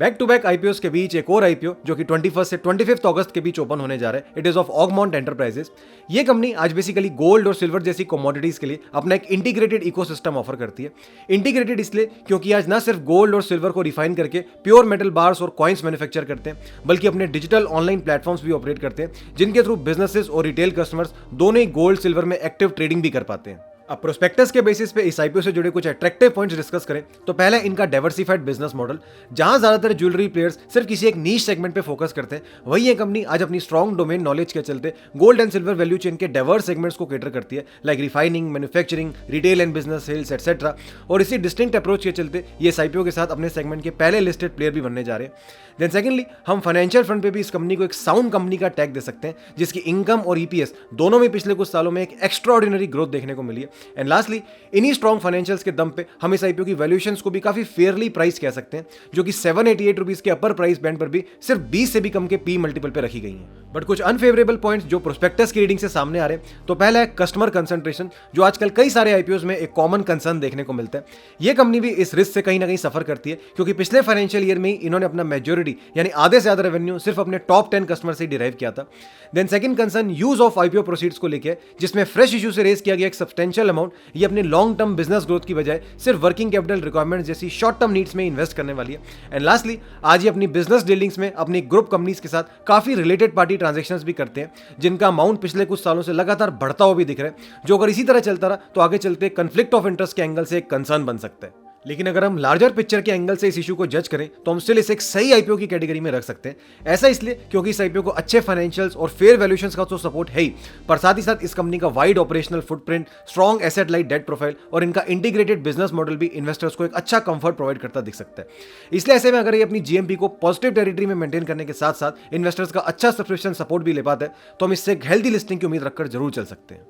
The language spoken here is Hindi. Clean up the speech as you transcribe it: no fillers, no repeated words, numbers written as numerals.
बैक टू बैक आईपीओ के बीच एक और आईपीओ जो कि 21 से 25 अगस्त के बीच ओपन होने जा रहा है। It is of Augmont enterprises. ये कंपनी आज बेसिकली गोल्ड और सिल्वर जैसी कमोडिटीज के लिए अपना एक इंटीग्रेटेड इकोसिस्टम ऑफर करती है। इंटीग्रेटेड इसलिए क्योंकि आज ना सिर्फ गोल्ड और सिल्वर को रिफाइन करके प्योर मेटल बार्स और कॉइन्स मैन्युफैक्चर करते हैं, बल्कि अपने डिजिटल ऑनलाइन प्लेटफॉर्म्स भी ऑपरेट करते हैं, जिनके थ्रू बिजनेसेस और रिटेल कस्टमर्स दोनों ही गोल्ड सिल्वर में एक्टिव ट्रेडिंग भी कर पाते हैं। अब प्रोस्पेक्टस के बेसिस पे इस आईपीओ से जुड़े कुछ अट्रैक्टिव पॉइंट्स डिस्कस करें तो पहला इनका डाइवर्सिफाइड बिजनेस मॉडल, जहां ज्यादातर ज्वेलरी प्लेयर्स सिर्फ किसी एक नीश सेगमेंट पे फोकस करते हैं, वही ये कंपनी आज अपनी स्ट्रॉन्ग डोमेन नॉलेज के चलते gold and silver value chain के डाइवर्स सेगमेंट्स को केटर करती है, like refining, manufacturing, retail and business sales etcetera. और इसी डिस्टिंक्ट अप्रोच के चलते ये इस आईपीओ के साथ अपने सेगमेंट के पहले लिस्टेड प्लेयर भी बनने जा रहे हैं। देन सेकेंडली, हम फाइनेंशियल फ्रंट पे भी इस कंपनी को एक साउंड कंपनी का टैग दे सकते हैं, जिसकी इनकम और ईपीएस दोनों में पिछले कुछ सालों में एक एक्स्ट्राऑर्डिनरी ग्रोथ देखने को मिली है। एंड लास्टली, इन्हीं स्ट्रॉन्ग फाइनेंशियल्स के दम पे हम इस आईपीओ की वैल्यूएशंस को भी काफी फेयरली प्राइस कह सकते हैं, जो कि 788 रुपीज के अपर प्राइस बैंड पर भी सिर्फ 20 से भी कम के पी मल्टीपल पे रखी गई हैं। बट कुछ अनफेवरेबल पॉइंट्स जो प्रोस्पेक्टस की रीडिंग से सामने आ रहे हैं, तो पहला है कस्टमर कंसंट्रेशन, जो आजकल कई सारे आईपीओज में एक कॉमन कंसर्न देखने को मिलता है। ये कंपनी भी इस रिस्क से कहीं ना कहीं सफर करती है, क्योंकि पिछले फाइनेंशियल ईयर में ही इन्होंने अपना मेजोरिटी यानी आधे से ज्यादा रेवेन्यू सिर्फ अपने टॉप 10 कस्टमर से डिराइव किया था। Then second concern use of IPO proceeds को लेकर, जिसमें फ्रेश इशू से रेज किया गया एक सब्सटेंशियल अमाउंट ये अपने लॉन्ग टर्म बिजनेस ग्रोथ की बजाय सिर्फ वर्किंग कैपिटल रिक्वायरमेंट जैसी शॉर्ट टर्म नीड्स में इन्वेस्ट करने वाली है। एंड लास्टली, आज ये अपनी बिजनेस डीलिंग्स में अपनी ग्रुप कंपनीज के साथ काफी रिलेटेड पार्टी ट्रांजैक्शंस भी करते हैं, जिनका अमाउंट पिछले कुछ सालों से लगातार बढ़ता हुआ भी दिख रहा है, जो अगर इसी तरह चलता रहा तो आगे चलते कन्फ्लिक्ट ऑफ इंटरेस्ट के एंगल से एक कंसर्न बन सकता है। लेकिन अगर हम लार्जर पिक्चर के एंगल से इस इशू को जज करें तो हम स्टिल इसे एक सही आईपीओ की कैटेगरी में रख सकते हैं। ऐसा इसलिए क्योंकि इस आईपीओ को अच्छे फाइनेंशियल्स और फेयर वैल्यूएशंस का तो सपोर्ट है ही, पर साथ ही साथ इस कंपनी का wide operational footprint, strong asset light debt profile और इनका इंटीग्रेटेड बिजनेस मॉडल भी इन्वेस्टर्स को एक अच्छा कंफर्ट प्रोवाइड करता दिख सकता है। इसलिए ऐसे में अगर ये अपनी जीएमपी को पॉजिटिव टेरिटरी में मेंटेन करने के साथ साथ इन्वेस्टर्स का अच्छा सब्सक्रिप्शन सपोर्ट भी ले पाता है, तो हम इससे एक हेल्दी लिस्टिंग की उम्मीद रखकर जरूर चल सकते हैं।